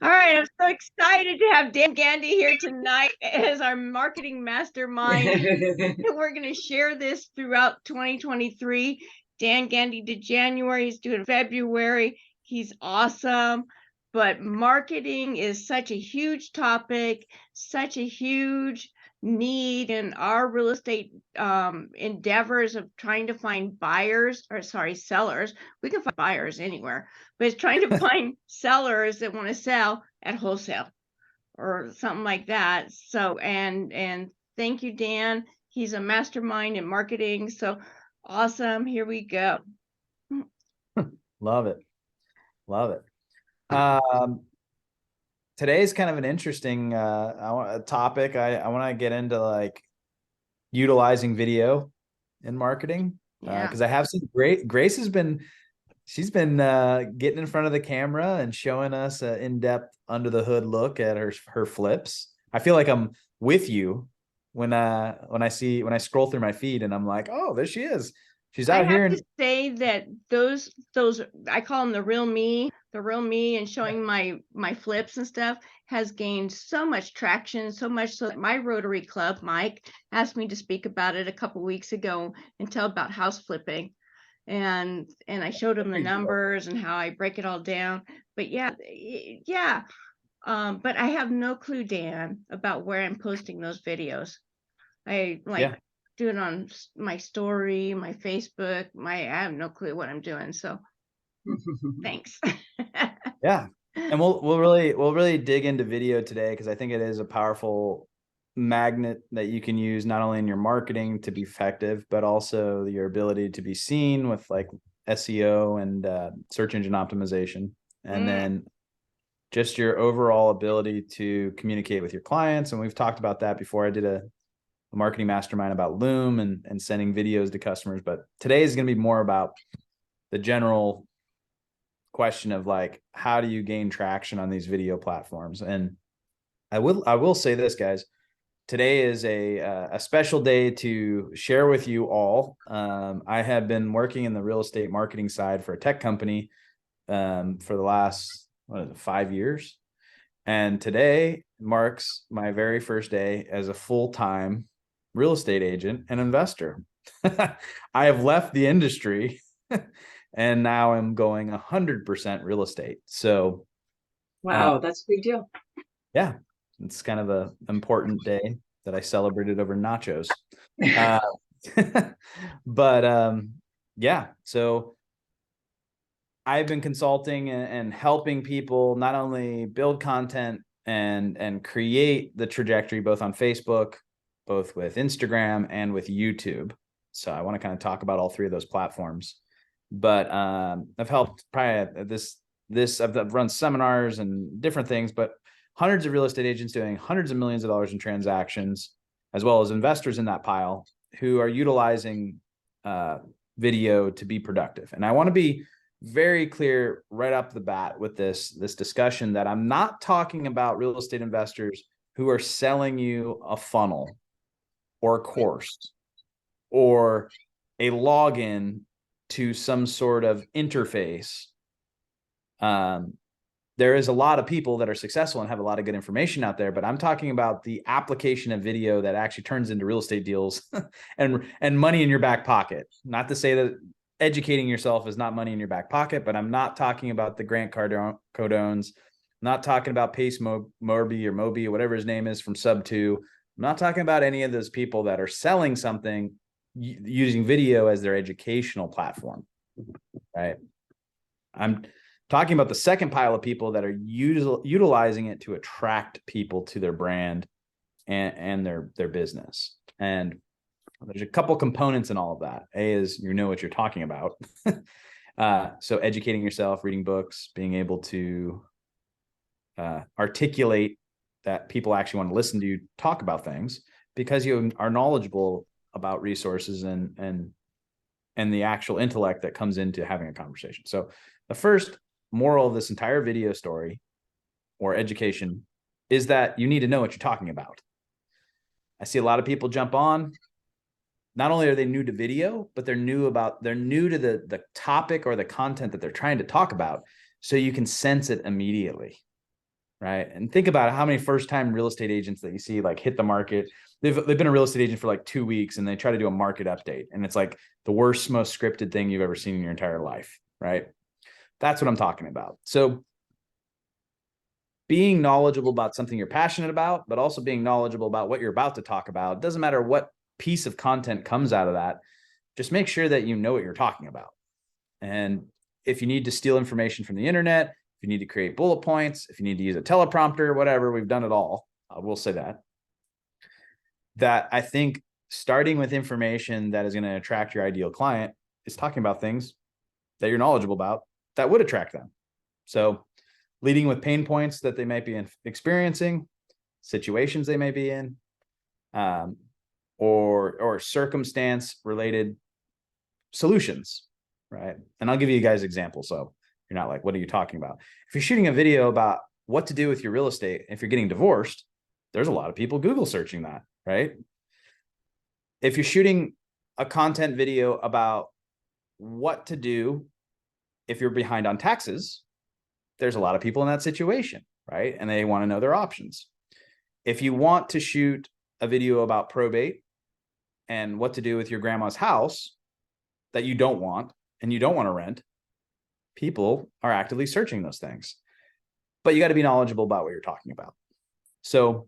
All right, I'm so excited to have Dan Gandee here tonight as our marketing mastermind. We're going to share this throughout 2023. Dan Gandee did January, he's doing February. He's awesome. But marketing is such a huge topic, such a huge need in our real estate endeavors of trying to find sellers. We can find buyers anywhere, but it's trying to find sellers that want to sell at wholesale or something like that. So, and thank you, Dan. He's a mastermind in marketing. So awesome. Here we go. Love it. Love it. Today's kind of an interesting topic. I want to get into like utilizing video in marketing because I have seen Grace has been getting in front of the camera and showing us an in-depth under the hood look at her flips. I feel like I'm with you when I scroll through my feed and I'm like, oh, there she is. She's out here. I have to say that those I call them the real me, and showing my flips and stuff has gained so much traction, so much so that my Rotary Club, Mike, asked me to speak about it a couple weeks ago and tell about house flipping. And I showed him the numbers and how I break it all down. But yeah. But I have no clue, Dan, about where I'm posting those videos. I do it on my story, my Facebook, I have no clue what I'm doing. So thanks. Yeah. And we'll really dig into video today because I think it is a powerful magnet that you can use not only in your marketing to be effective, but also your ability to be seen with like SEO and search engine optimization. And then just your overall ability to communicate with your clients. And we've talked about that before. I did a marketing mastermind about Loom and sending videos to customers. But today is going to be more about the general question of like, how do you gain traction on these video platforms? And I will say this, guys, today is a special day to share with you all. I have been working in the real estate marketing side for a tech company for the last 5 years. And today marks my very first day as a full-time real estate agent and investor. I have left the industry and now I'm going 100% real estate. So wow, that's a big deal. Yeah, it's kind of an important day that I celebrated over nachos. But yeah, so I've been consulting and helping people not only build content and create the trajectory both on Facebook, both with Instagram and with YouTube. So I want to kind of talk about all three of those platforms. But I've helped probably I've run seminars and different things, but hundreds of real estate agents doing hundreds of millions of dollars in transactions, as well as investors in that pile who are utilizing video to be productive. And I want to be very clear right up the bat with this discussion that I'm not talking about real estate investors who are selling you a funnel or a course or a login to some sort of interface. There is a lot of people that are successful and have a lot of good information out there, but I'm talking about the application of video that actually turns into real estate deals and money in your back pocket. Not to say that educating yourself is not money in your back pocket, but I'm not talking about the Grant Cardones, not talking about Pace Morby or Moby or whatever his name is from Sub2. I'm not talking about any of those people that are selling something using video as their educational platform, right? I'm talking about the second pile of people that are utilizing it to attract people to their brand and their business. And there's a couple components in all of that. A is you know what you're talking about. So educating yourself, reading books, being able to articulate that people actually want to listen to you talk about things because you are knowledgeable about resources and the actual intellect that comes into having a conversation. So the first moral of this entire video story or education is that you need to know what you're talking about. I see a lot of people jump on. Not only are they new to video, but they're new to the topic or the content that they're trying to talk about. So you can sense it immediately. right? And think about how many first-time real estate agents that you see like hit the market. They've been a real estate agent for like 2 weeks and they try to do a market update. And it's like the worst, most scripted thing you've ever seen in your entire life, right? That's what I'm talking about. So being knowledgeable about something you're passionate about, but also being knowledgeable about what you're about to talk about. It doesn't matter what piece of content comes out of that. Just make sure that you know what you're talking about. And if you need to steal information from the internet, if you need to create bullet points, if you need to use a teleprompter, whatever, we've done it all. We'll say that I think starting with information that is going to attract your ideal client is talking about things that you're knowledgeable about that would attract them. So leading with pain points that they might be experiencing, situations they may be in, or circumstance related solutions, right? And I'll give you guys examples. So you're not like, what are you talking about? If you're shooting a video about what to do with your real estate, if you're getting divorced, there's a lot of people Google searching that, right? If you're shooting a content video about what to do if you're behind on taxes, there's a lot of people in that situation, right? And they want to know their options. If you want to shoot a video about probate and what to do with your grandma's house that you don't want and you don't want to rent, people are actively searching those things. But you got to be knowledgeable about what you're talking about. So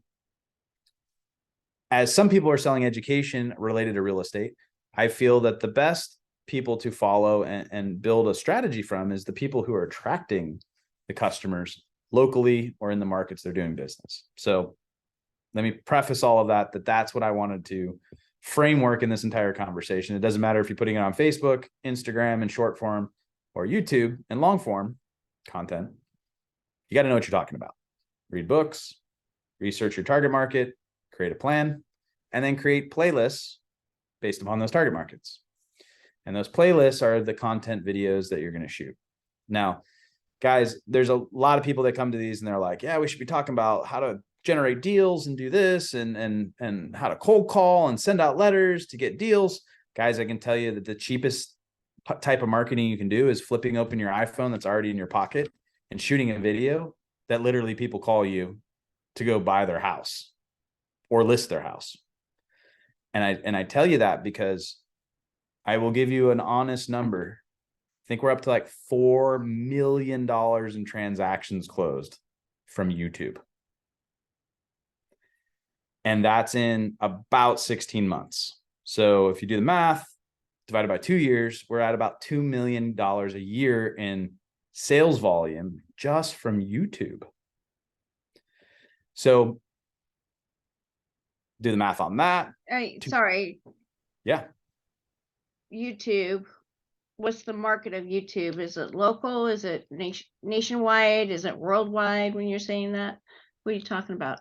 as some people are selling education related to real estate, I feel that the best people to follow and build a strategy from is the people who are attracting the customers locally or in the markets they're doing business. So let me preface all of that, that's what I wanted to framework in this entire conversation. It doesn't matter if you're putting it on Facebook, Instagram in short form, or YouTube in long form content. You got to know what you're talking about. Read books, research your target market, create a plan, and then create playlists based upon those target markets. And those playlists are the content videos that you're going to shoot. Now, guys, there's a lot of people that come to these and they're like, yeah, we should be talking about how to generate deals and do this and how to cold call and send out letters to get deals. Guys, I can tell you that the cheapest type of marketing you can do is flipping open your iPhone that's already in your pocket and shooting a video that literally people call you to go buy their house or list their house. And I tell you that because I will give you an honest number. I think we're up to like $4 million in transactions closed from YouTube. And that's in about 16 months. So if you do the math, divided by 2 years, we're at about $2 million a year in sales volume just from YouTube. So do the math on that. Sorry. Yeah. YouTube. What's the market of YouTube? Is it local? Is it nationwide? Is it worldwide when you're saying that? What are you talking about?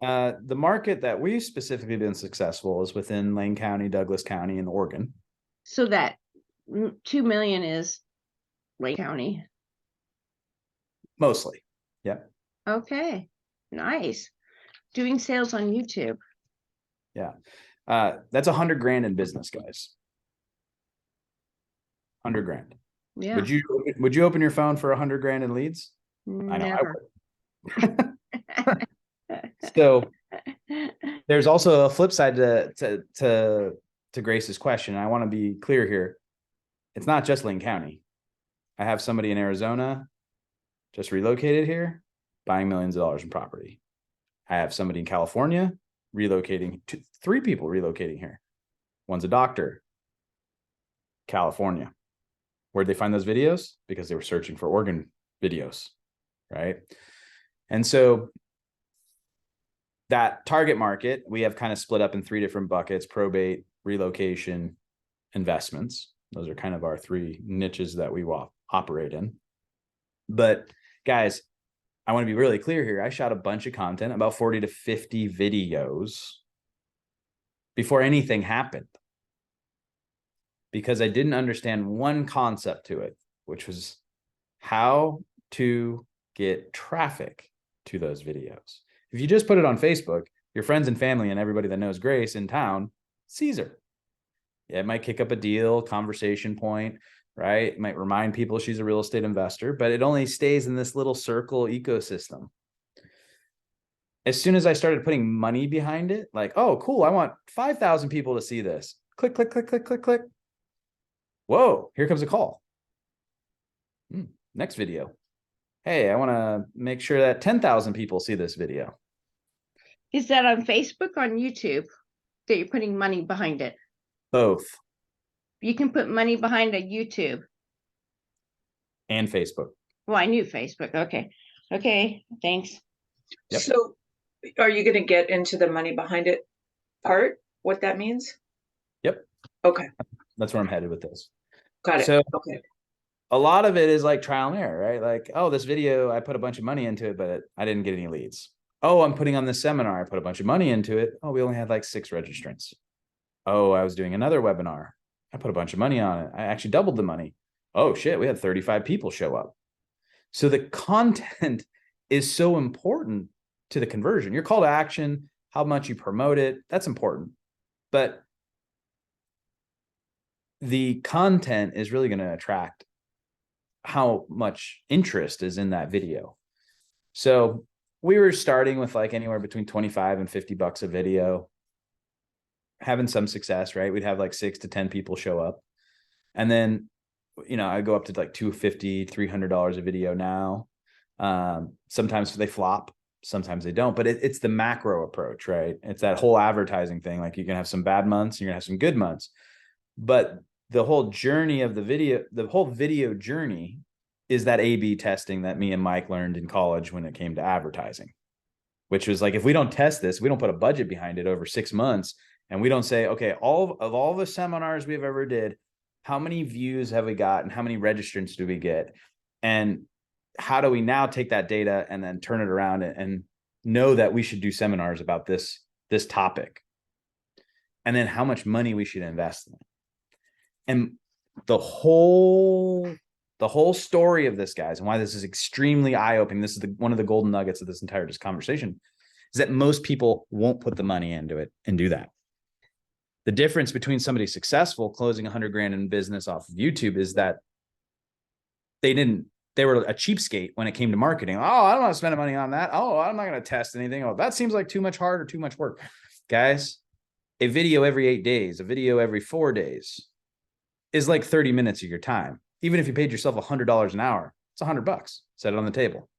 The market that we've specifically been successful is within Lane County, Douglas County, and Oregon. So that 2 million is Lane County. Mostly. Yeah. Okay. Nice. Doing sales on YouTube. Yeah. That's $100,000 in business, guys. $100,000. Yeah. Would you open your phone for $100,000 in leads? Never. I know I would. So there's also a flip side to Grace's question. I want to be clear here. It's not just Lane County. I have somebody in Arizona just relocated here, buying millions of dollars in property. I have somebody in California relocating, 3 people relocating here. One's a doctor, California. Where'd they find those videos? Because they were searching for organ videos, right? And so that target market, we have kind of split up in 3 different buckets: probate, relocation, investments. Those are kind of our 3 niches that we operate in. But guys, I want to be really clear here. I shot a bunch of content, about 40 to 50 videos before anything happened, because I didn't understand one concept to it, which was how to get traffic to those videos. If you just put it on Facebook, your friends and family and everybody that knows Grace in town sees her. Yeah, it might kick up a deal, conversation point, right? It might remind people she's a real estate investor, but it only stays in this little circle ecosystem. As soon as I started putting money behind it, like, oh, cool, I want 5,000 people to see this. Click, click, click, click, click, click. Whoa, here comes a call. Next video. Hey, I want to make sure that 10,000 people see this video. Is that on Facebook or on YouTube that you're putting money behind it? Both. You can put money behind a YouTube. And Facebook. Well, I knew Facebook. Okay. Okay. Thanks. Yep. So are you going to get into the money behind it part, what that means? Yep. Okay. That's where I'm headed with this. Got it. So okay. A lot of it is like trial and error, right? Like, oh, this video, I put a bunch of money into it, but I didn't get any leads. Oh, I'm putting on this seminar. I put a bunch of money into it. Oh, we only had like 6 registrants. Oh, I was doing another webinar. I put a bunch of money on it. I actually doubled the money. Oh shit, we had 35 people show up. So the content is so important to the conversion. Your call to action, how much you promote it, that's important. But the content is really going to attract how much interest is in that video. So we were starting with like anywhere between 25 and 50 bucks a video, having some success, right? We'd have like 6 to 10 people show up. And then, you know, I go up to like $250, $300 a video now. Sometimes they flop, sometimes they don't, but it's the macro approach, right? It's that whole advertising thing. Like you can have some bad months, you're gonna have some good months, but the whole journey of the whole video journey is that A/B testing that me and Mike learned in college when it came to advertising, which was like, if we don't test this, we don't put a budget behind it over 6 months, and we don't say, okay, all the seminars we've ever did, how many views have we got and how many registrants do we get? And how do we now take that data and then turn it around and know that we should do seminars about this topic? And then how much money we should invest in it. And the whole story of this, guys, and why this is extremely eye-opening, this is one of the golden nuggets of this entire conversation, is that most people won't put the money into it and do that. The difference between somebody successful closing 100 grand in business off of YouTube is that they were a cheapskate when it came to marketing. Oh, I don't want to spend money on that. Oh, I'm not going to test anything. Oh, that seems like too much hard or too much work. Guys, a video every 8 days, a video every 4 days is like 30 minutes of your time. Even if you paid yourself $100 an hour, it's $100. Set it on the table.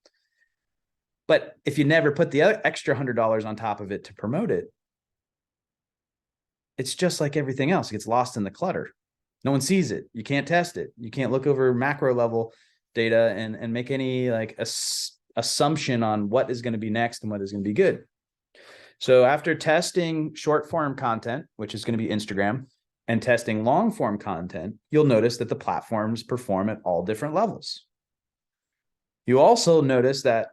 But if you never put the extra $100 on top of it to promote it, it's just like everything else. It gets lost in the clutter. No one sees it. You can't test it. You can't look over macro level data and make any like assumption on what is going to be next and what is going to be good. So after testing short form content, which is going to be Instagram, and testing long form content, you'll notice that the platforms perform at all different levels. You also notice that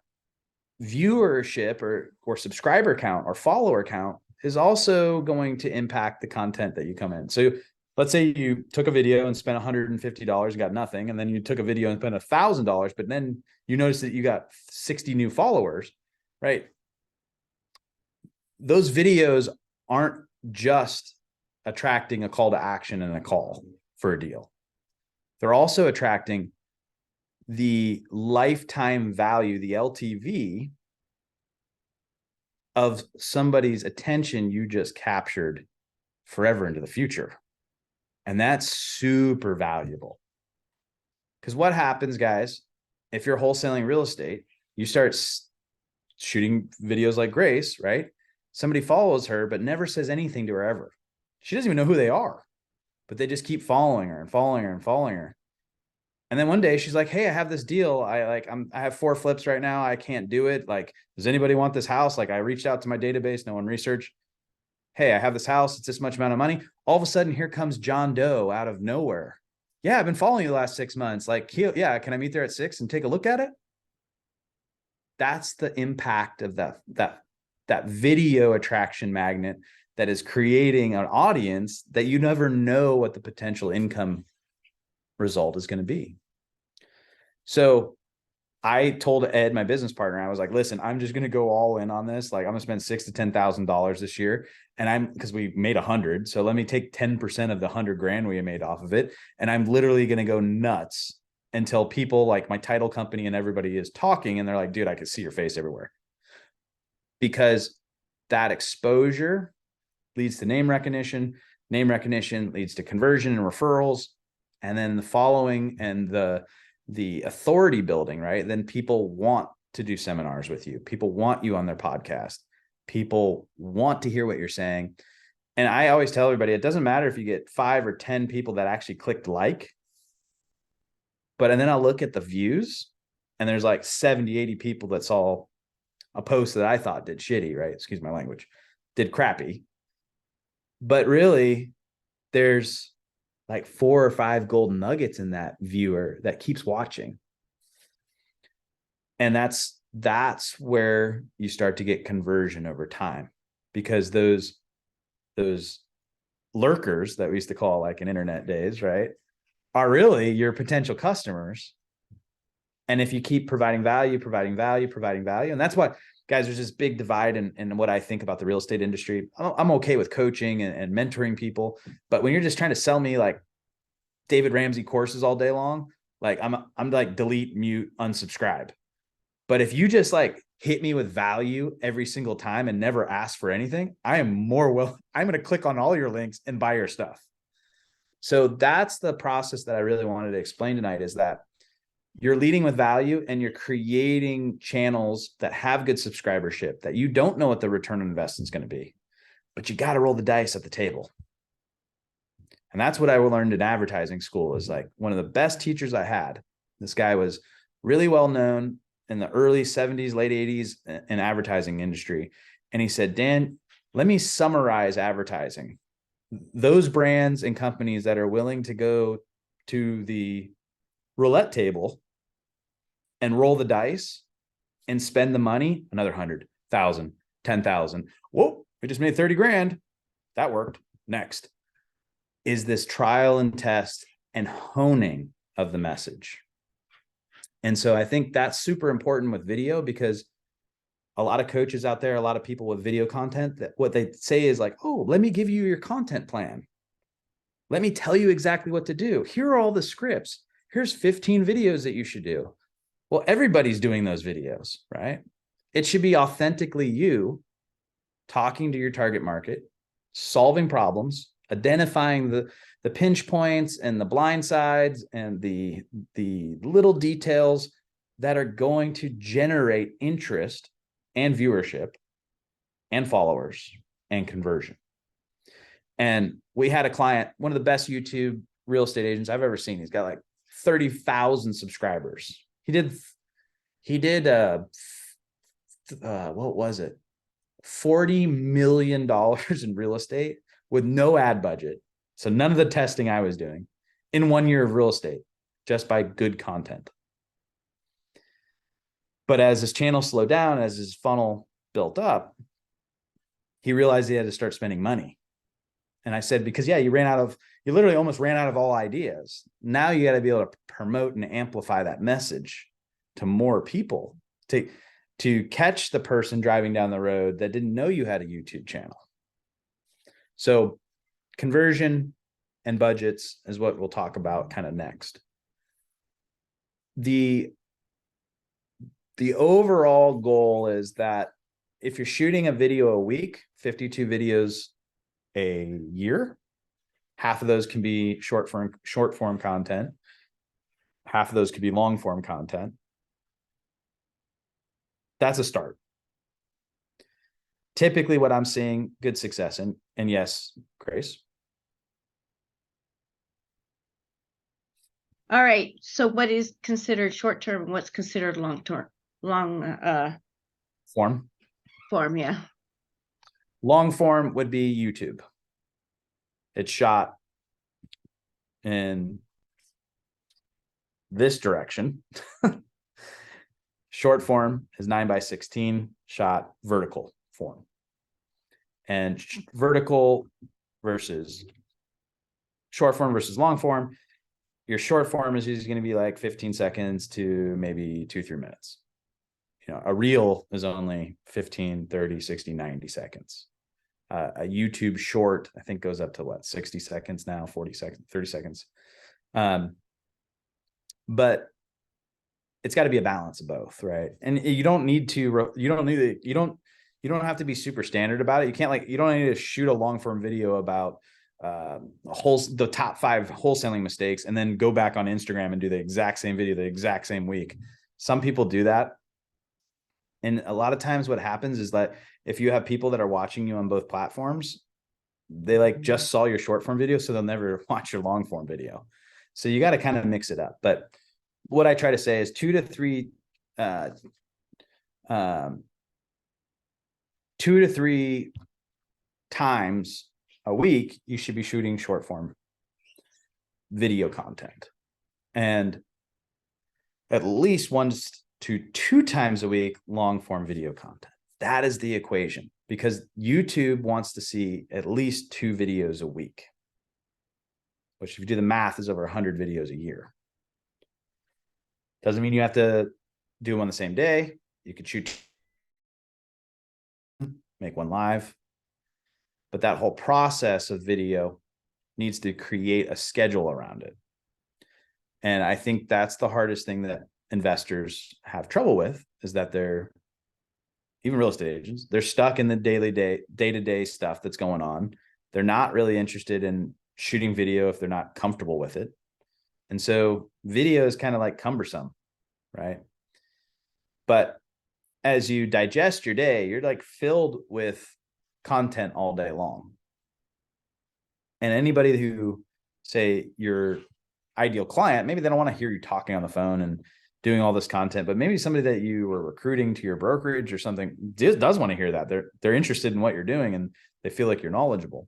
viewership or subscriber count or follower count is also going to impact the content that you come in. So let's say you took a video and spent $150 and got nothing, and then you took a video and spent $1,000, but then you notice that you got 60 new followers, right? Those videos aren't just attracting a call to action and a call for a deal. They're also attracting the lifetime value, the LTV of somebody's attention you just captured forever into the future. And that's super valuable. Because what happens, guys, if you're wholesaling real estate, you start shooting videos like Grace, right? Somebody follows her, but never says anything to her ever. She doesn't even know who they are, but they just keep following her and following her and following her. And then one day she's like, hey, I have this deal. I have 4 flips right now. I can't do it. Like, does anybody want this house? Like, I reached out to my database. No one researched. Hey, I have this house. It's this much amount of money. All of a sudden, here comes John Doe out of nowhere. Yeah, I've been following you the last 6 months. Like, yeah, can I meet there at 6 and take a look at it? That's the impact of that video attraction magnet that is creating an audience that you never know what the potential income result is going to be. So I told Ed, my business partner, I was like, listen, I'm just going to go all in on this. Like I'm gonna spend $6,000 to $10,000 this year. And because we made 100. So let me take 10% of the 100,000 we made off of it. And I'm literally going to go nuts until people like my title company and everybody is talking. And they're like, dude, I can see your face everywhere. Because that exposure leads to name recognition leads to conversion and referrals. And then the following and the authority building, right? Then people want to do seminars with you. People want you on their podcast. People want to hear what you're saying. And I always tell everybody, it doesn't matter if you get 5 or 10 people that actually clicked like, but and then I'll look at the views and there's like 70, 80 people that saw a post that I thought did shitty, right? Excuse my language, did crappy. But really, there's like 4 or 5 golden nuggets in that viewer that keeps watching. And that's where you start to get conversion over time, because those lurkers that we used to call like in internet days, right, are really your potential customers. And if you keep providing value, and that's what, guys, there's this big divide in what I think about the real estate industry. I'm okay with coaching and mentoring people, but when you're just trying to sell me like David Ramsey courses all day long, like I'm like delete, mute, unsubscribe. But if you just like hit me with value every single time and never ask for anything, I'm going to click on all your links and buy your stuff. So that's the process that I really wanted to explain tonight, is that you're leading with value and you're creating channels that have good subscribership, that you don't know what the return on investment is going to be, but you got to roll the dice at the table. And that's what I learned in advertising school, is like one of the best teachers I had. This guy was really well known in the early 70s, late 80s in advertising industry. And he said, Dan, let me summarize advertising. Those brands and companies that are willing to go to the roulette table and roll the dice and spend the money, another 100,000, 10,000. Whoa, we just made 30 grand. That worked. Next is this trial and test and honing of the message. And so I think that's super important with video, because a lot of coaches out there, a lot of people with video content, that what they say is like, oh, let me give you your content plan. Let me tell you exactly what to do. Here are all the scripts. Here's 15 videos that you should do. Well, everybody's doing those videos, right? It should be authentically you talking to your target market, solving problems, identifying the pinch points and the blind sides and the little details that are going to generate interest and viewership and followers and conversion. And we had a client, one of the best YouTube real estate agents I've ever seen. He's got like 30,000 subscribers. He did what was it? $40 million in real estate with no ad budget. So none of the testing I was doing in 1 year of real estate, just by good content. But as his channel slowed down, as his funnel built up, he realized he had to start spending money. And I said, because you literally almost ran out of all ideas. Now you got to be able to promote and amplify that message to more people, to catch the person driving down the road that didn't know you had a YouTube channel. So conversion and budgets is what we'll talk about kind of next. The overall goal is that if you're shooting a video a week, 52 videos a year, half of those can be short form content. Half of those could be long form content. That's a start. Typically what I'm seeing good success in, and yes, Grace. All right. So what is considered short term and what's considered long form? Yeah. Long form would be YouTube. It's shot in this direction. Short form is 9:16, shot vertical form. And vertical versus short form versus long form, your short form is usually going to be like 15 seconds to maybe 2-3 minutes. You know, a reel is only 15, 30, 60, 90 seconds. A YouTube short, I think, goes up to what, 60 seconds now, 40 seconds, 30 seconds. But it's got to be a balance of both, right? And you don't have to be super standard about it. You don't need to shoot a long form video about the top 5 wholesaling mistakes and then go back on Instagram and do the exact same video the exact same week. Some people do that. And a lot of times what happens is that if you have people that are watching you on both platforms, they like just saw your short form video, so they'll never watch your long form video. So you got to kind of mix it up. But what I try to say is 2 to 3 times a week, you should be shooting short form video content, and at least 1 to 2 times a week, long form video content. That is the equation, because YouTube wants to see at least 2 videos a week, which if you do the math is over 100 videos a year. Doesn't mean you have to do them on the same day. You could shoot, make one live, but that whole process of video needs to create a schedule around it. And I think that's the hardest thing that investors have trouble with, is that even real estate agents, they're stuck in the day-to-day stuff that's going on. They're not really interested in shooting video if they're not comfortable with it. And so video is kind of like cumbersome, right? But as you digest your day, you're like filled with content all day long. And anybody who, say, your ideal client, maybe they don't want to hear you talking on the phone and doing all this content, but maybe somebody that you were recruiting to your brokerage or something does want to hear that. They're interested in what you're doing and they feel like you're knowledgeable.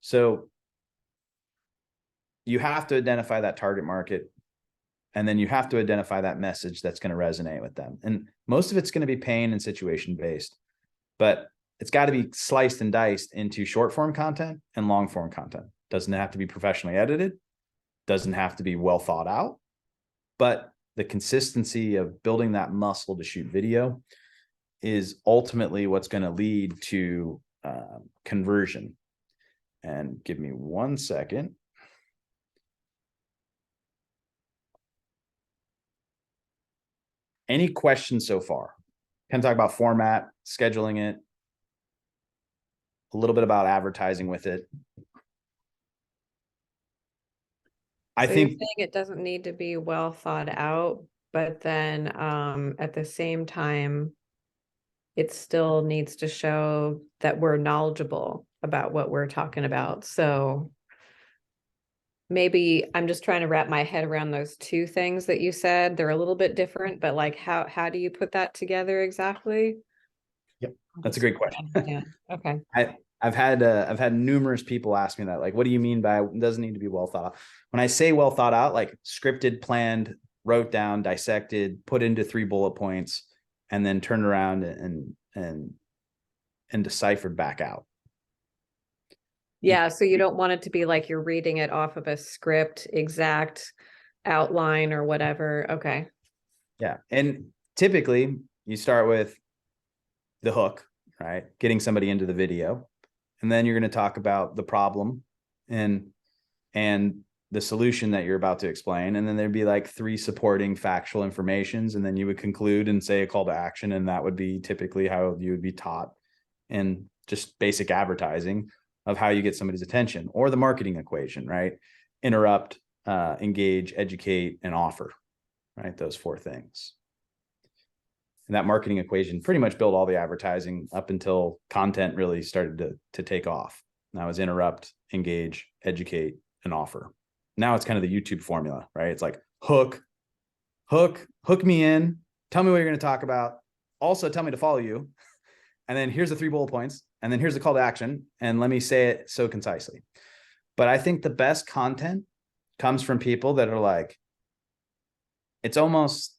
So you have to identify that target market, and then you have to identify that message that's going to resonate with them. And most of it's going to be pain and situation based, but it's got to be sliced and diced into short form content and long form content. Doesn't have to be professionally edited, doesn't have to be well thought out, but the consistency of building that muscle to shoot video is ultimately what's going to lead to conversion. And give me 1 second. Any questions so far? Can talk about format, scheduling it, a little bit about advertising with it. I think you're saying it doesn't need to be well thought out, but then at the same time, it still needs to show that we're knowledgeable about what we're talking about. So maybe I'm just trying to wrap my head around those 2 things that you said. They're a little bit different, but like how do you put that together exactly? Yep, that's a great question. Okay. I've had numerous people ask me that, like, what do you mean by it doesn't need to be well thought out? When I say well thought out, like scripted, planned, wrote down, dissected, put into 3 bullet points, and then turned around and deciphered back out. Yeah, so you don't want it to be like you're reading it off of a script, exact outline or whatever. Okay. Yeah. And typically you start with the hook, right? Getting somebody into the video. And then you're going to talk about the problem and the solution that you're about to explain. And then there'd be like 3 supporting factual informations. And then you would conclude and say a call to action. And that would be typically how you would be taught in just basic advertising of how you get somebody's attention, or the marketing equation, right? Interrupt, engage, educate, and offer, right? Those 4 things. And that marketing equation pretty much built all the advertising up until content really started to take off. That was interrupt, engage, educate, and offer. Now it's kind of the YouTube formula, right? It's like hook me in, tell me what you're going to talk about. Also tell me to follow you. And then here's the 3 bullet points. And then here's the call to action. And let me say it so concisely. But I think the best content comes from people that are like, it's almost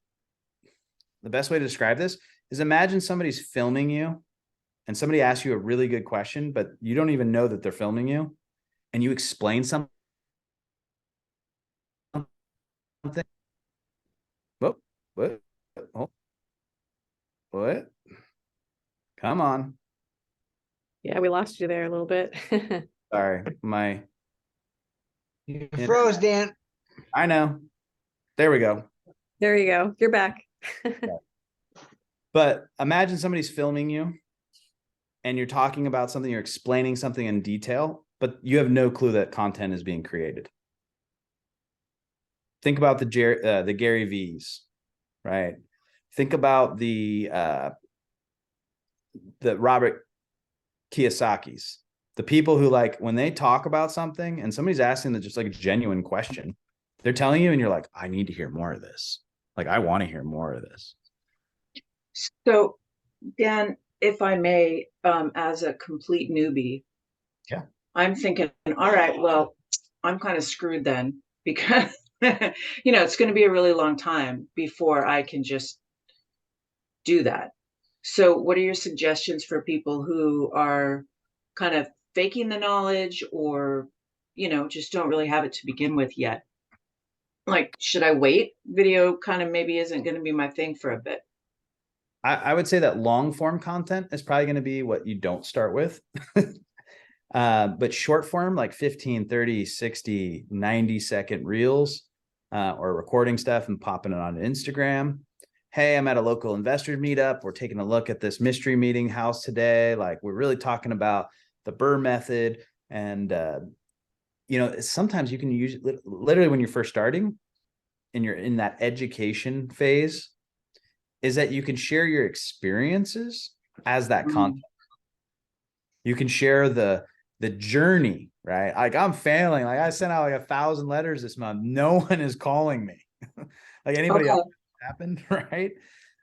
the best way to describe this is, imagine somebody's filming you and somebody asks you a really good question, but you don't even know that they're filming you, and you explain something Whoop, what? Oh, what? Come on. Yeah, we lost you there a little bit. Sorry, You froze, Dan. I know. There we go. There you go. You're back. But imagine somebody's filming you and you're talking about something, you're explaining something in detail, but you have no clue that content is being created. Think about the Gary V's, right? Think about the Robert Kiyosaki's, the people who, like, when they talk about something and somebody's asking them just like a genuine question, they're telling you and you're like, I need to hear more of this. Like, I want to hear more of this. So, Dan, if I may, as a complete newbie, Yeah, I'm thinking, all right, well, I'm kind of screwed then, because it's going to be a really long time before I can just do that. So what are your suggestions for people who are kind of faking the knowledge, or, just don't really have it to begin with yet? Like, should I wait? Video kind of maybe isn't going to be my thing for a bit. I would say that long form content is probably going to be what you don't start with. But short form, like 15, 30, 60, 90-second reels, or recording stuff and popping it on Instagram. Hey, I'm at a local investors meetup. We're taking a look at this mystery meeting house today. Like, we're really talking about the Burr method. And, sometimes you can use, literally when you're first starting and you're in that education phase, is that you can share your experiences as that content. You can share the journey, right? Like, I'm failing. Like, I sent out like 1,000 letters this month. No one is calling me. Like, anybody else happened, right?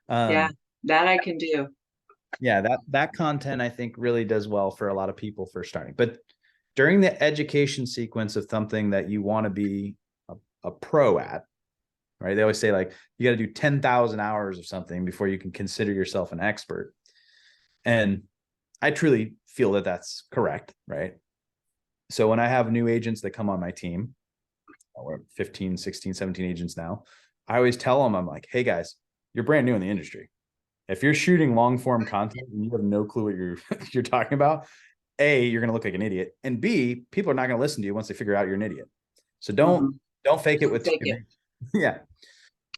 Yeah, that I can do. Yeah, that content I think really does well for a lot of people for starting. But during the education sequence of something that you want to be a pro at, right? They always say, like, you got to do 10,000 hours of something before you can consider yourself an expert. And I truly feel that that's correct, right? So when I have new agents that come on my team, we're 15, 16, 17 agents now, I always tell them, I'm like, hey guys, you're brand new in the industry. If you're shooting long form content and you have no clue what you're talking about, A, you're going to look like an idiot. And B, people are not going to listen to you once they figure out you're an idiot. So don't fake it with Fake it. Yeah.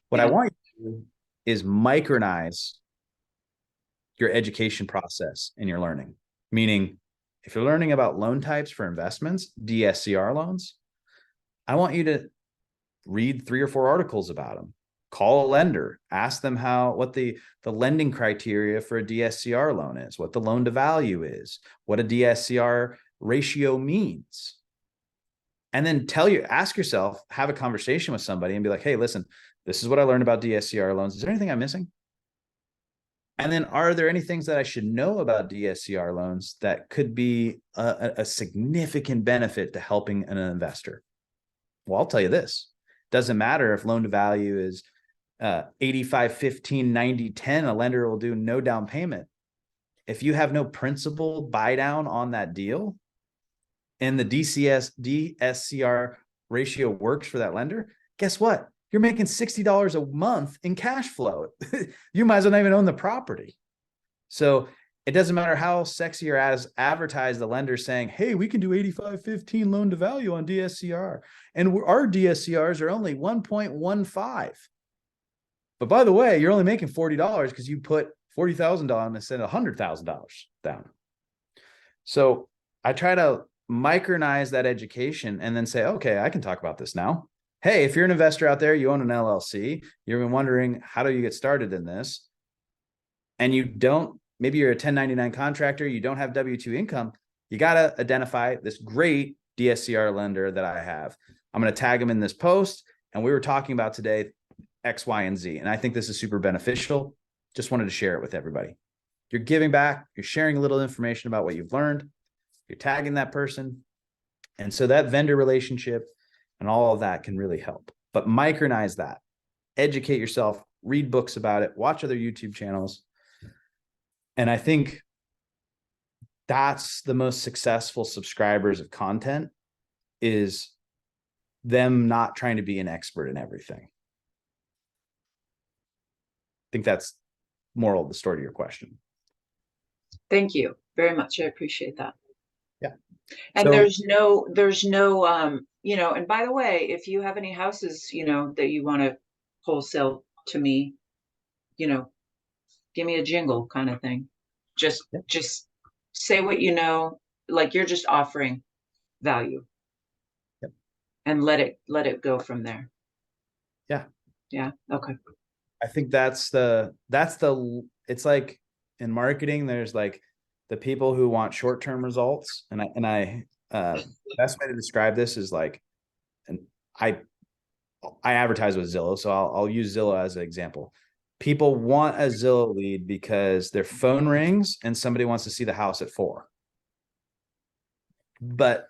What I want you to do is micronize your education process and your learning. Meaning, if you're learning about loan types for investments, DSCR loans, I want you to read 3 or 4 articles about them. Call a lender, ask them what the lending criteria for a DSCR loan is, what the loan to value is, what a DSCR ratio means. And then ask yourself, have a conversation with somebody and be like, hey, listen, this is what I learned about DSCR loans. Is there anything I'm missing? And then, are there any things that I should know about DSCR loans that could be a significant benefit to helping an investor? Well, I'll tell you this. Doesn't matter if loan to value is 85, 15, 90, 10, a lender will do no down payment. If you have no principal buy down on that deal and the DSCR ratio works for that lender, guess what? You're making $60 a month in cash flow. You might as well not even own the property. So it doesn't matter how sexy or as advertised the lender saying, hey, we can do 85, 15 loan to value on DSCR. And our DSCRs are only 1.15. But by the way, you're only making $40 because you put $40,000 down instead of $100,000 down. So I try to micronize that education and then say, okay, I can talk about this now. Hey, if you're an investor out there, you own an LLC, you've been wondering, how do you get started in this? And maybe you're a 1099 contractor, you don't have W-2 income, you got to identify this great DSCR lender that I have. I'm going to tag them in this post. And we were talking about today, X, Y, and Z. And I think this is super beneficial. Just wanted to share it with everybody. You're giving back, you're sharing a little information about what you've learned, you're tagging that person. And so that vendor relationship and all of that can really help. But micronize that, educate yourself, read books about it, watch other YouTube channels. And I think that's the most successful subscribers of content, is them not trying to be an expert in everything. think that's moral of the story to your question. Thank you very much. I appreciate that. Yeah. And So- there's no, you know, and by the way, if you have any houses, you know, that you want to wholesale to me, you know, give me a jingle kind of thing. Just say what you know, like you're just offering value. Yep. And let it go from there. Yeah. Yeah. Okay. I think it's like in marketing, there's like the people who want short-term results. And I best way to describe this is like, and I advertise with Zillow, so I'll use Zillow as an example. People want a Zillow lead because their phone rings and somebody wants to see the house at 4. But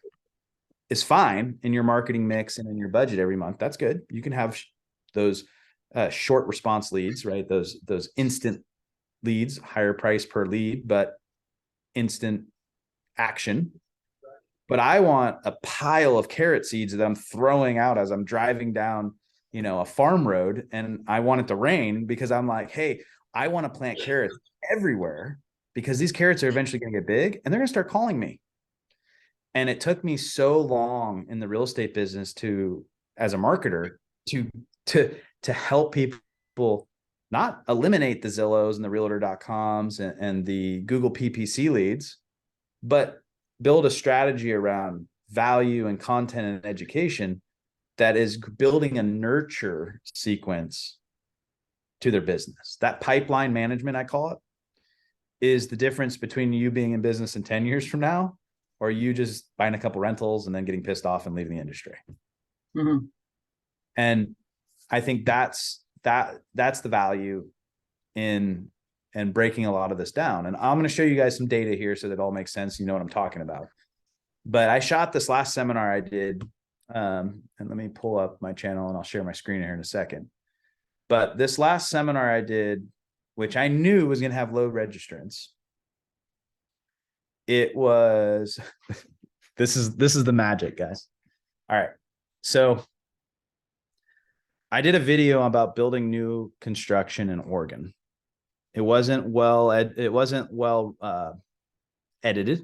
it's fine in your marketing mix and in your budget every month. That's good. You can have those short response leads, right? Those instant leads, higher price per lead, but instant action. But I want a pile of carrot seeds that I'm throwing out as I'm driving down, you know, a farm road, and I want it to rain because I'm like, hey, I want to plant carrots everywhere because these carrots are eventually going to get big and they're going to start calling me. And it took me so long in the real estate business as a marketer, to help people not eliminate the Zillows and the realtor.coms and the Google PPC leads, but build a strategy around value and content and education that is building a nurture sequence to their business. That pipeline management, I call it, is the difference between you being in business in 10 years from now, or you just buying a couple rentals and then getting pissed off and leaving the industry. Mm-hmm. And I think that's the value in breaking a lot of this down. And I'm going to show you guys some data here so that it all makes sense. You know what I'm talking about. But I shot this last seminar I did, and let me pull up my channel and I'll share my screen here in a second. But this last seminar I did, which I knew was going to have low registrants, it was, this is the magic, guys. All right. So I did a video about building new construction in Oregon. It wasn't well edited.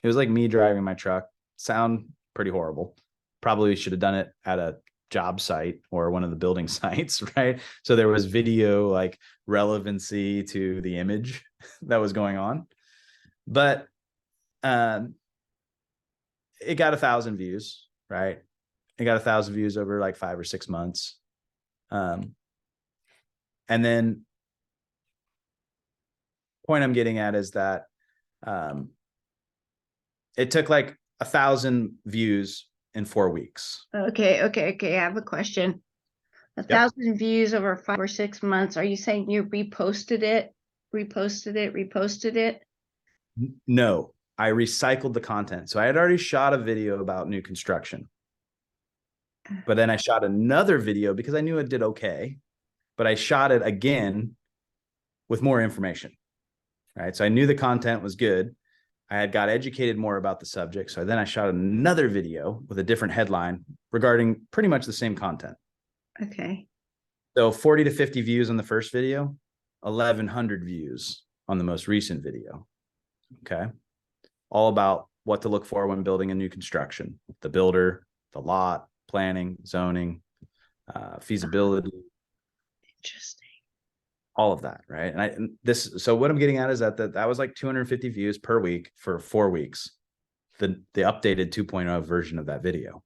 It was like me driving my truck. Sound pretty horrible. Probably should have done it at a job site or one of the building sites, right? So there was video like relevancy to the image that was going on. But it got 1,000 views, right? It got 1,000 views over like 5 or 6 months. And then point I'm getting at is that it took like 1,000 views in 4 weeks. Okay. I have a question. 1,000 views over 5 or 6 months. Are you saying you reposted it? No, I recycled the content. So I had already shot a video about new construction, but then I shot another video because I knew it did okay, but I shot it again with more information, right? So I knew the content was good. I had got educated more about the subject. So then I shot another video with a different headline regarding pretty much the same content. Okay. So 40 to 50 views on the first video, 1,100 views on the most recent video. Okay. All about what to look for when building a new construction, the builder, the lot, planning, zoning, feasibility. Interesting. All of that, right? So what I'm getting at is that was like 250 views per week for 4 weeks. The updated 2.0 version of that video.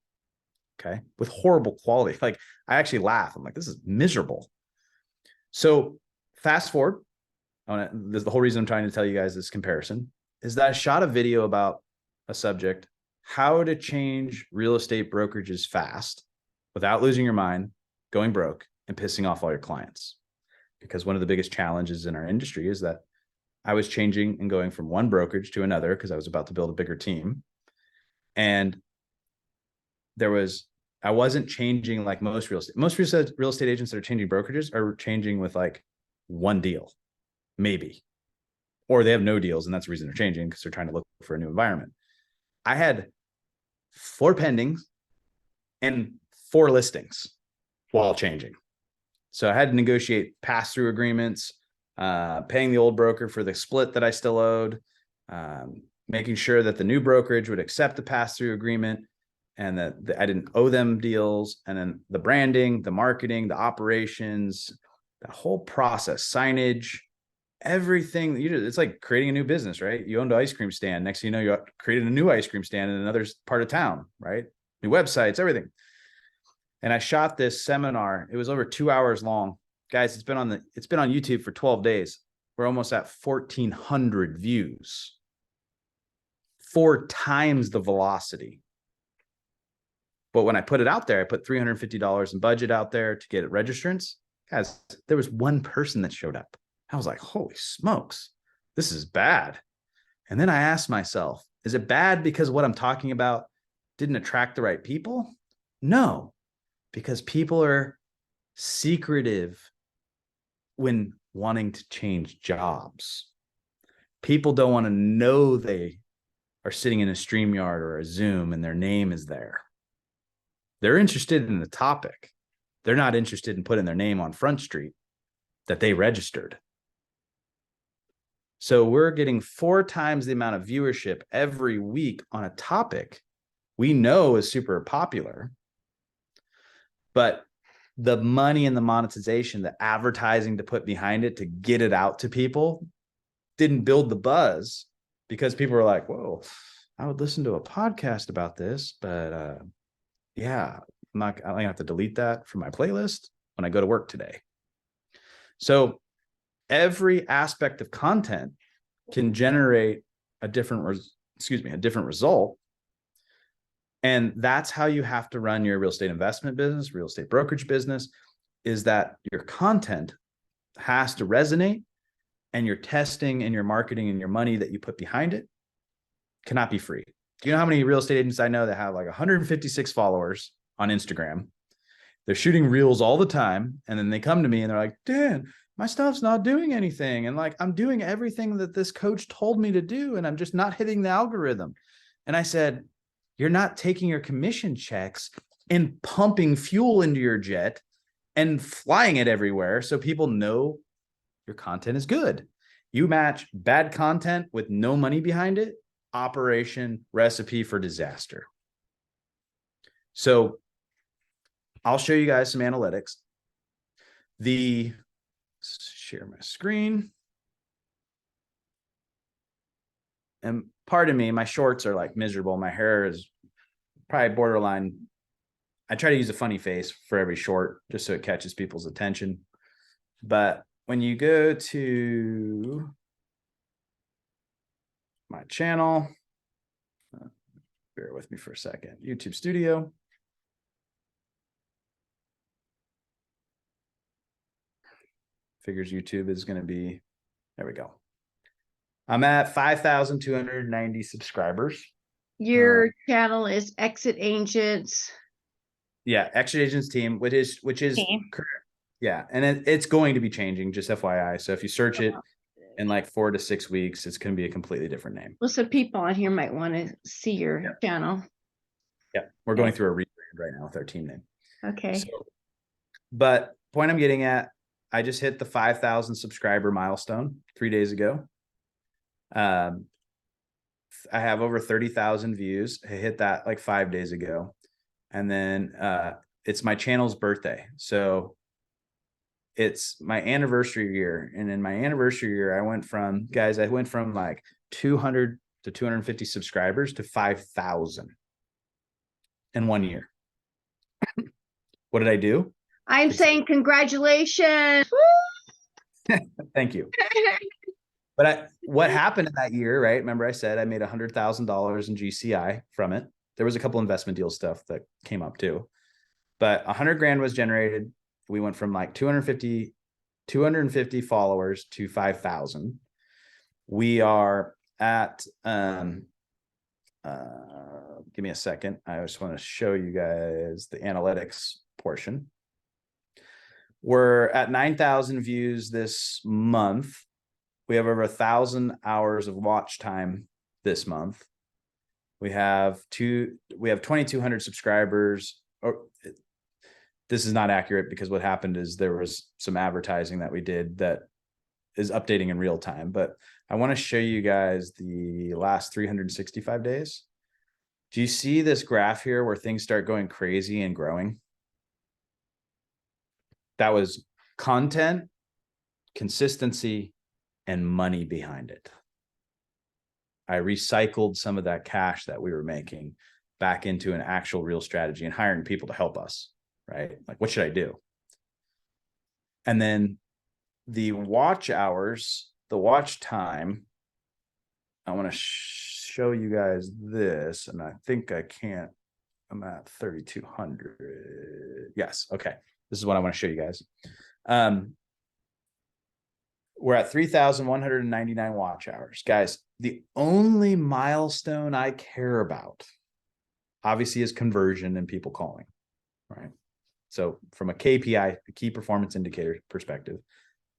Okay. With horrible quality. Like I actually laugh. I'm like, this is miserable. So fast forward. The whole reason I'm trying to tell you guys this comparison is that I shot a video about a subject, how to change real estate brokerages fast without losing your mind, going broke, and pissing off all your clients. Because one of the biggest challenges in our industry is that I was changing and going from one brokerage to another because I was about to build a bigger team. And I wasn't changing like most real estate agents that are changing brokerages are changing with like one deal, maybe, or they have no deals. And that's the reason they're changing, because they're trying to look for a new environment. I had 4 pendings and 4 listings while changing. So I had to negotiate pass-through agreements, paying the old broker for the split that I still owed, making sure that the new brokerage would accept the pass-through agreement and that I didn't owe them deals. And then the branding, the marketing, the operations, the whole process, signage, everything. It's like creating a new business, right? You owned an ice cream stand. Next thing you know, you created a new ice cream stand in another part of town, right? New websites, everything. And I shot this seminar. It was over 2 hours long. Guys, it's been on YouTube for 12 days. We're almost at 1,400 views. 4 times the velocity. But when I put it out there, I put $350 in budget out there to get it registrants. Guys, there was one person that showed up. I was like, holy smokes, this is bad. And then I asked myself, is it bad because what I'm talking about didn't attract the right people? No, because people are secretive when wanting to change jobs. People don't want to know they are sitting in a StreamYard or a Zoom and their name is there. They're interested in the topic. They're not interested in putting their name on Front Street that they registered. So we're getting 4 times the amount of viewership every week on a topic we know is super popular. But the money and the monetization, the advertising to put behind it to get it out to people didn't build the buzz, because people were like, whoa, I would listen to a podcast about this, but yeah, I'm gonna have to delete that from my playlist when I go to work today. So every aspect of content can generate a different result. And that's how you have to run your real estate investment business, real estate brokerage business, is that your content has to resonate, and your testing and your marketing and your money that you put behind it cannot be free. Do you know how many real estate agents I know that have like 156 followers on Instagram? They're shooting reels all the time. And then they come to me and they're like, Dan, my stuff's not doing anything. And like, I'm doing everything that this coach told me to do, and I'm just not hitting the algorithm. And I said, you're not taking your commission checks and pumping fuel into your jet and flying it everywhere so people know your content is good. You match bad content with no money behind it, operation recipe for disaster. So I'll show you guys some analytics. Share my screen. And pardon me, my shorts are like miserable. My hair is probably borderline. I try to use a funny face for every short just so it catches people's attention. But when you go to my channel, bear with me for a second, YouTube Studio. Figures YouTube is going to be, there we go. I'm at 5,290 subscribers. Your channel is Exit Agents. Yeah, Exit Agents team, which is correct. Yeah, and it's going to be changing, just FYI. So if you search it in like 4 to 6 weeks, it's going to be a completely different name. Well, so people on here might want to see your channel. Yeah, we're going through a rebrand right now with our team name. Okay. So, but point I'm getting at, I just hit the 5,000 subscriber milestone 3 days ago. I have over 30,000 views. I hit that like 5 days ago. And then it's my channel's birthday. So it's my anniversary year. And in my anniversary year, I went from like 200 to 250 subscribers to 5,000 in 1 year. What did I do? I'm saying congratulations. Thank you. But what happened in that year, right? Remember I said I made $100,000 in GCI from it. There was a couple investment deal stuff that came up too, but 100 grand was generated. We went from like 250 followers to 5,000. We are at, give me a second. I just want to show you guys the analytics portion. We're at 9,000 views this month. We have over 1,000 hours of watch time this month. We have 2,200 subscribers. this is not accurate because what happened is there was some advertising that we did that is updating in real time. But I want to show you guys the last 365 days. Do you see this graph here where things start going crazy and growing? That was content, consistency, and money behind it. I recycled some of that cash that we were making back into an actual real strategy and hiring people to help us, right? Like, what should I do? And then the watch hours, the watch time, I want to show you guys this, and I think I can't. I'm at 3,200. Yes. Okay. This is what I want to show you guys. We're at 3,199 watch hours. Guys, the only milestone I care about, obviously, is conversion and people calling, right? So from a KPI, a key performance indicator perspective,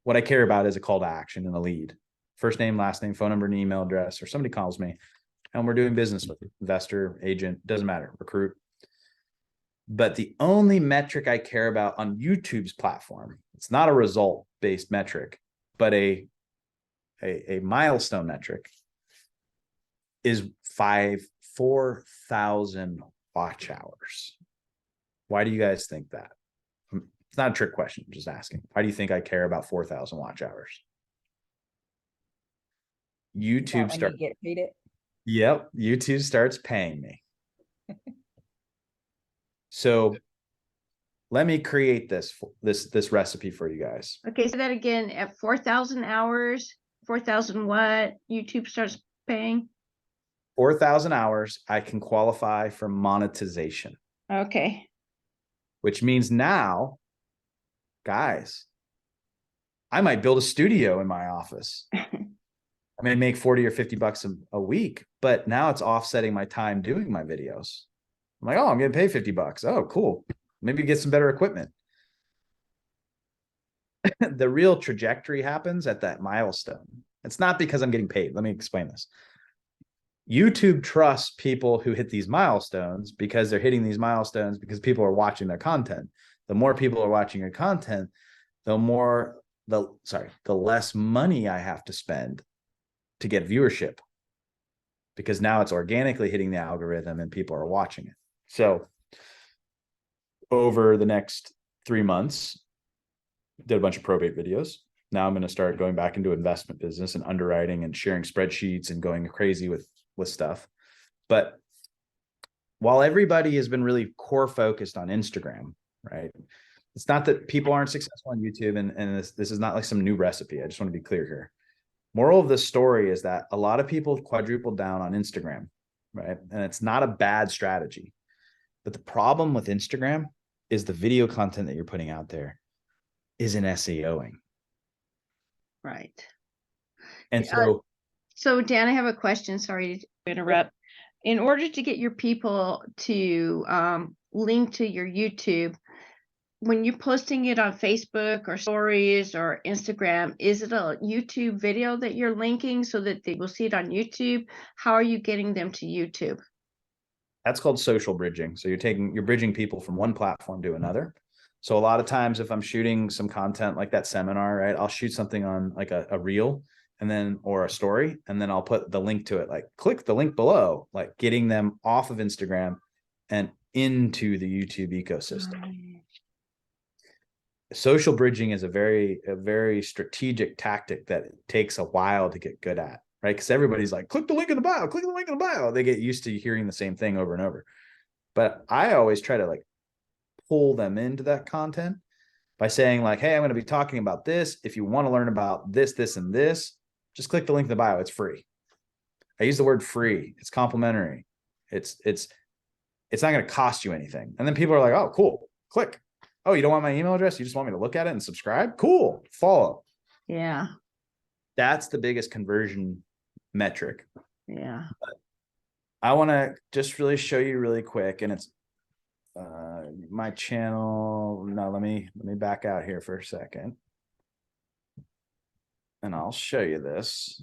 what I care about is a call to action and a lead. First name, last name, phone number, and email address, or somebody calls me and we're doing business with investor, agent, doesn't matter, recruit. But the only metric I care about on YouTube's platform, it's not a result-based metric, but a milestone metric, is 4,000 watch hours. Why do you guys think that? It's not a trick question, I'm just asking. Why do you think I care about 4,000 watch hours? YouTube starts. Get paid. Yep, YouTube starts paying me. So let me create this recipe for you guys. Okay, so that again, at 4,000 hours, 4,000 what YouTube starts paying? 4,000 hours, I can qualify for monetization. Okay. Which means now, guys, I might build a studio in my office. I may make 40 or 50 bucks a week, but now it's offsetting my time doing my videos. I'm like, oh, I'm getting paid 50 bucks. Oh, cool. Maybe get some better equipment. The real trajectory happens at that milestone. It's not because I'm getting paid. Let me explain this. YouTube trusts people who hit these milestones because they're hitting these milestones because people are watching their content. The more people are watching your content, the less money I have to spend to get viewership, because now it's organically hitting the algorithm and people are watching it. So over the next 3 months, did a bunch of probate videos. Now I'm going to start going back into investment business and underwriting and sharing spreadsheets and going crazy with stuff. But while everybody has been really core focused on Instagram, right? It's not that people aren't successful on YouTube, and this is not like some new recipe. I just want to be clear here. Moral of the story is that a lot of people quadrupled down on Instagram, right? And it's not a bad strategy. But the problem with Instagram is the video content that you're putting out there isn't SEOing. Right. And so Dan, I have a question. Sorry to interrupt. In order to get your people to link to your YouTube, when you're posting it on Facebook or stories or Instagram, is it a YouTube video that you're linking so that they will see it on YouTube? How are you getting them to YouTube? that's called social bridging. So you're bridging people from one platform to another. So a lot of times if I'm shooting some content like that seminar, right, I'll shoot something on like a reel and then, or a story, and then I'll put the link to it, like click the link below, like getting them off of Instagram and into the YouTube ecosystem. Social bridging is a very strategic tactic that takes a while to get good at, right? Because everybody's like, click the link in the bio, click the link in the bio. They get used to hearing the same thing over and over. But I always try to like pull them into that content by saying like, hey, I'm going to be talking about this. If you want to learn about this, this, and this, just click the link in the bio. It's free. I use the word free. It's complimentary. It's not going to cost you anything. And then people are like, oh, cool. Click. Oh, you don't want my email address? You just want me to look at it and subscribe? Cool. Follow. Yeah. That's the biggest conversion metric. Yeah. But I want to just really show you really quick, and it's my channel. No, let me back out here for a second. And I'll show you this.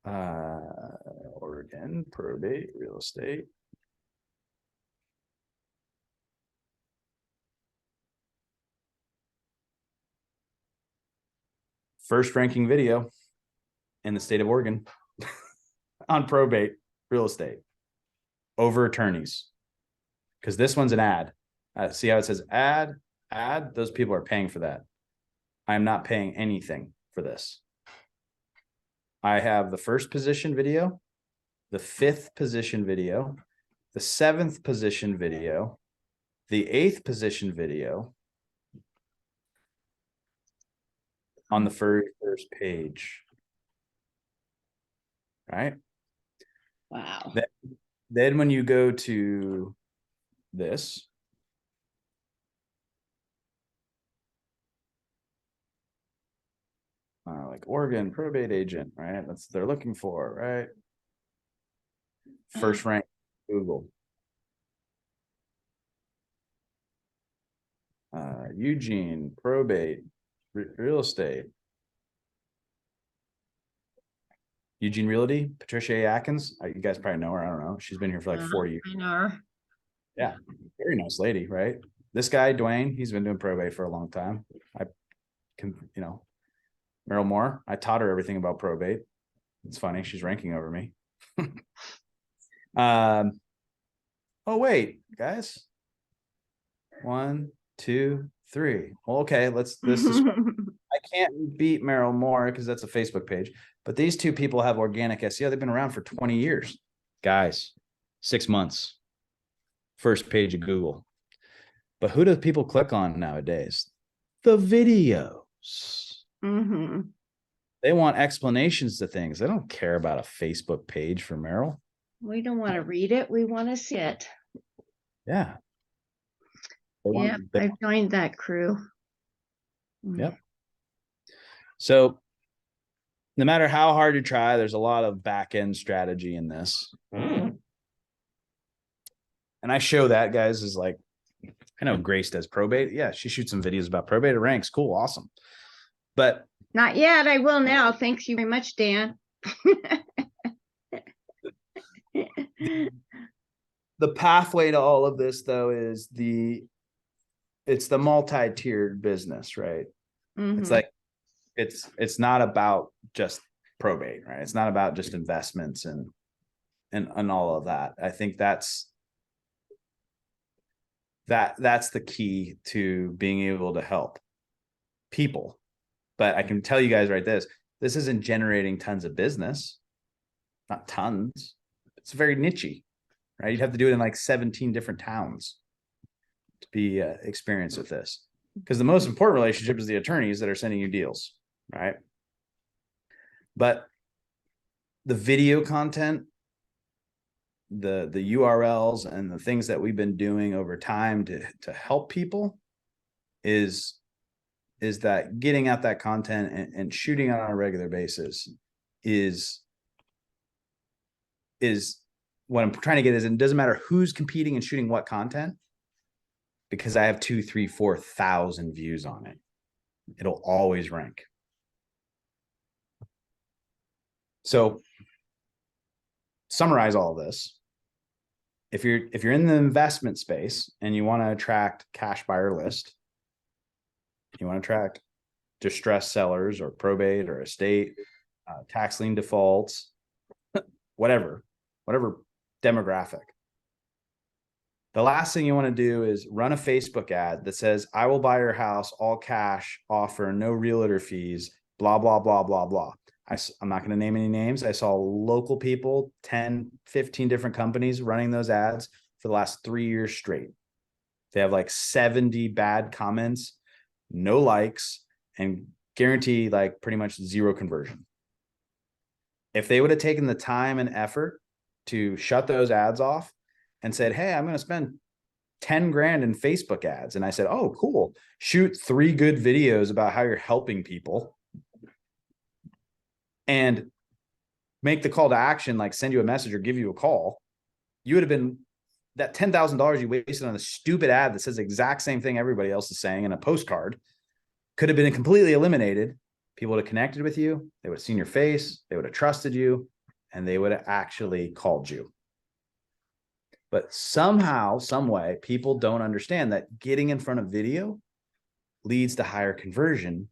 Oregon, probate, real estate. first ranking video in the state of Oregon on probate real estate over attorneys. Because this one's an ad. See how it says ad? Those people are paying for that. I'm not paying anything for this. I have the first position video, the 5th position video, the 7th position video, the 8th position video on the first page. Right? Wow. Then when you go to this, like Oregon probate agent, right? That's what they're looking for, right? First rank Google. Eugene probate real estate. Eugene Realty, Patricia A. Atkins. You guys probably know her. I don't know. She's been here for like 4 years. I know her. Yeah, very nice lady, right? This guy, Dwayne, he's been doing probate for a long time. I can, Meryl Moore, I taught her everything about probate. It's funny, she's ranking over me. Oh wait, guys. 1, 2, 3. Well, okay, this is I can't beat Meryl Moore because that's a Facebook page, but these two people have organic SEO. They've been around for 20 years. Guys, 6 months. First page of Google. But who do people click on nowadays? The videos. Mm-hmm. They want explanations to things. They don't care about a Facebook page for Meryl. We don't want to read it. We want to see it. Yeah. Yeah, I've joined that crew. Yep. So no matter how hard you try, there's a lot of back end strategy in this. And I show that, guys, is like, I know Grace does probate. Yeah, she shoots some videos about probate. It ranks. Cool. Awesome. But not yet. I will now. Thanks you very much, Dan. The pathway to all of this, though, is it's the multi-tiered business, right? Mm-hmm. It's like, it's not about just probate, right? It's not about just investments and all of that. I think that's the key to being able to help people. But I can tell you guys right, this isn't generating tons of business, not tons. It's very nichey, right? You'd have to do it in like 17 different towns to be experienced with this, because the most important relationship is the attorneys that are sending you deals, right? But the video content, the URLs and the things that we've been doing over time to help people is that getting out that content and shooting on a regular basis is what I'm trying to get is, it doesn't matter who's competing and shooting what content, because I have 2,000, 3,000, 4,000 views on it. It'll always rank. So summarize all of this. If you're in the investment space and you want to attract cash buyer list, you want to attract distressed sellers or probate or estate, tax lien defaults, whatever demographic. The last thing you want to do is run a Facebook ad that says, I will buy your house, all cash, offer, no realtor fees, blah, blah, blah, blah, blah. I'm not going to name any names. I saw local people, 10, 15 different companies running those ads for the last 3 years straight. They have like 70 bad comments, no likes, and guarantee like pretty much zero conversion. If they would have taken the time and effort to shut those ads off and said, hey, I'm going to spend 10 grand in Facebook ads. And I said, oh, cool. Shoot 3 good videos about how you're helping people and make the call to action, like send you a message or give you a call. You would have been that $10,000 you wasted on a stupid ad that says the exact same thing everybody else is saying in a postcard could have been completely eliminated. People would have connected with you. They would have seen your face. They would have trusted you, and they would have actually called you. But somehow, some way, people don't understand that getting in front of video leads to higher conversion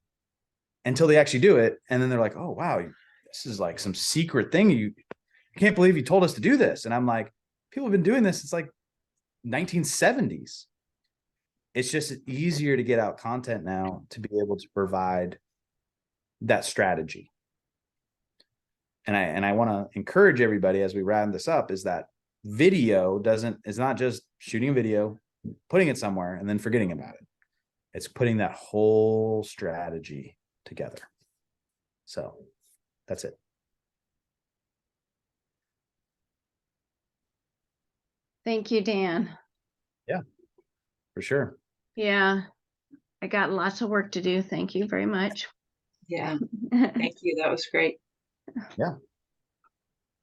until they actually do it. And then they're like, oh, wow, this is like some secret thing. You can't believe you told us to do this. And I'm like, people have been doing this since like 1970s. It's just easier to get out content now to be able to provide that strategy. And I want to encourage everybody as we round this up is that video is not just shooting a video, putting it somewhere and then forgetting about it. It's putting that whole strategy together. So that's it. Thank you, Dan. Yeah, for sure. Yeah, I got lots of work to do. Thank you very much. Yeah. Thank you. That was great. Yeah.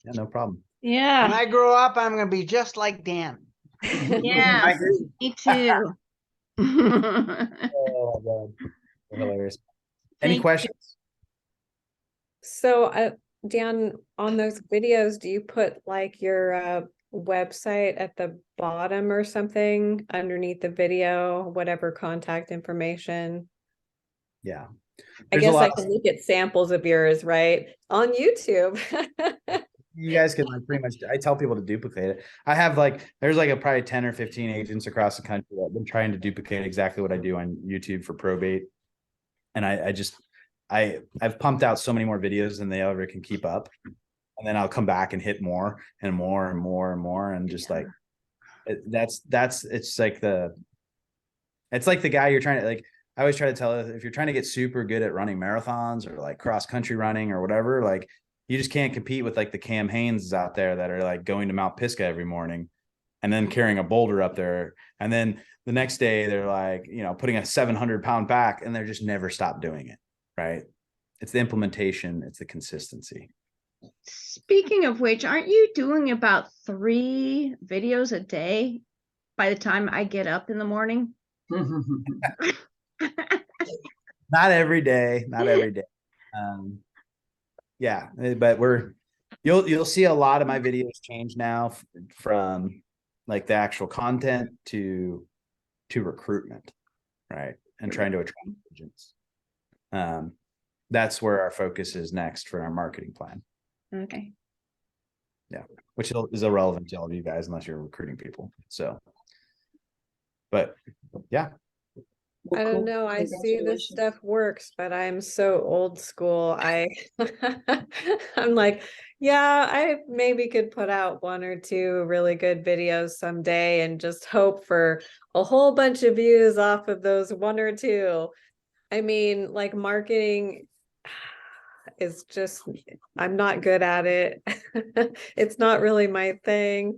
Yeah, no problem. When Yeah, I grow up, I'm going to be just like Dan. yeah, I agree. me too. Oh, God. Hilarious. Any Thank questions? So, Dan, on those videos, do you put like your website at the bottom or something underneath the video, whatever contact information? Yeah. I There's a guess I lot can look at samples of yours, right? On YouTube. you guys can like pretty much, I tell people to duplicate it. I have like, there's like probably 10 or 15 agents across the country that have been trying to duplicate exactly what I do on YouTube for probate. And I've pumped out so many more videos than they ever can keep up. And then I'll come back and hit more and more and more and more. And just like, it's like the guy you're trying to like, I always try to tell if you're trying to get super good at running marathons or like cross country running or whatever, like you just can't compete with like the Cam Hanes out there that are like going to Mount Pisgah every morning and then carrying a boulder up there. And then the next day they're like, putting a 700-pound pack and they're just never stop doing it. Right. It's the implementation. It's the consistency. Speaking of which, aren't you doing about 3 videos a day by the time I get up in the morning? Not every day. Yeah, but you'll see a lot of my videos change now from like the actual content to recruitment, right? And trying to attract agents. That's where our focus is next for our marketing plan. Okay. Yeah, which is irrelevant to all of you guys unless you're recruiting people. So, but yeah. I don't know. I see this stuff works, but I'm so old school. I'm like, yeah, I maybe could put out 1 or 2 really good videos someday and just hope for a whole bunch of views off of those 1 or 2. I mean, like marketing is just, I'm not good at it. It's not really my thing.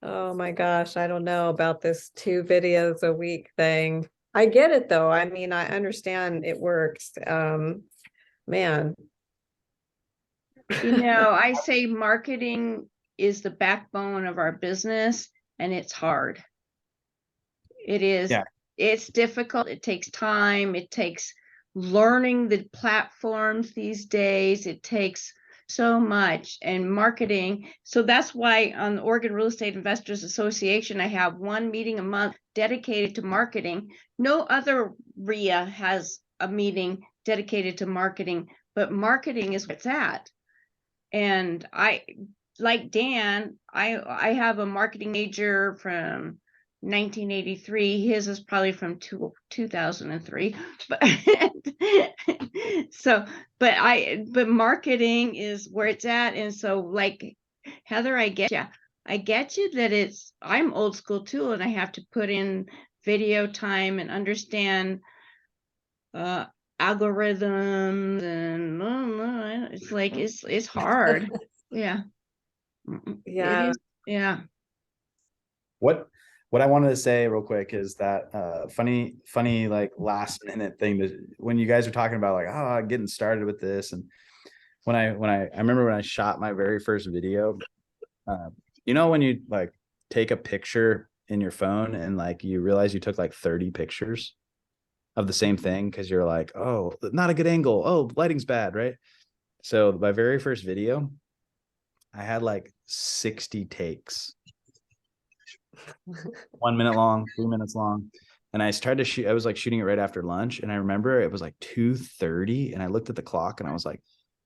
Oh my gosh, I don't know about this 2 videos a week thing. I get it though. I mean, I understand it works. Man. I say marketing is the backbone of our business and it's hard. It is. Yeah. It's difficult. It takes time. It takes learning the platforms these days. It takes so much and marketing. So that's why on the Oregon Real Estate Investors Association, I have 1 meeting a month dedicated to marketing. No other RIA has a meeting dedicated to marketing, but marketing is where it's at. And I, like Dan, I have a marketing major from 1983. His is probably from 2003. But but marketing is where it's at. And so like Heather, I get you that I'm old school too, and I have to put in video time and understand algorithms and it's like it's hard. Yeah. Yeah. It is. Yeah. What I wanted to say real quick is that funny like last minute thing that when you guys are talking about like getting started with this, and when I remember when I shot my very first video, when you like take a picture in your phone and like you realize you took like 30 pictures of the same thing because you're like, oh, not a good angle, oh, lighting's bad, right? So my very first video, I had like 60 takes. 1 minute long, 3 minutes long. And I tried to shoot, I was like shooting it right after lunch. And I remember it was like 2:30 and I looked at the clock and I was like,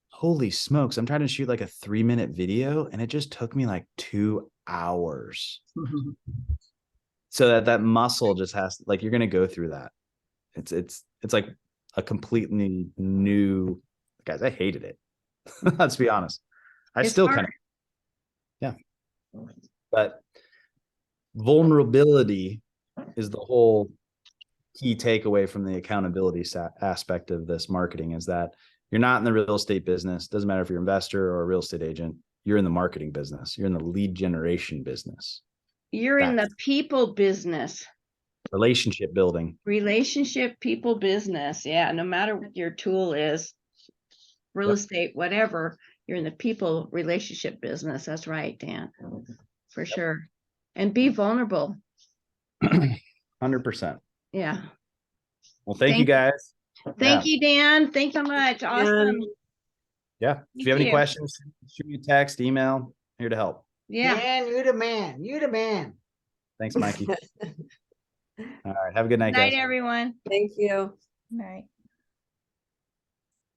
holy smokes, I'm trying to shoot like a 3-minute video. And it just took me like 2 hours. So that muscle just has, like, you're going to go through that. It's like a completely new, guys, I hated it. Let's be honest. I It's still hard. kind of, yeah. But vulnerability is the whole key takeaway from the accountability aspect of this marketing, is that you're not in the real estate business. Doesn't matter if you're an investor or a real estate agent, you're in the marketing business. You're in the lead generation business. You're in the That's people business, relationship building. relationship people business. Yeah, no matter what your tool is, real Yep. estate, whatever, you're in the people relationship business. That's right, Dan, for sure. And be vulnerable. 100%. Yeah. Well, thank you guys. Thank you, Dan. Thanks so much. Awesome. Yeah. If you have Thank any you. questions, shoot me a text, email, here to help. Yeah. Dan, you the man. You the man. Thanks, Mikey. All right. Have a good night, Good night, guys. everyone. Thank you. Night.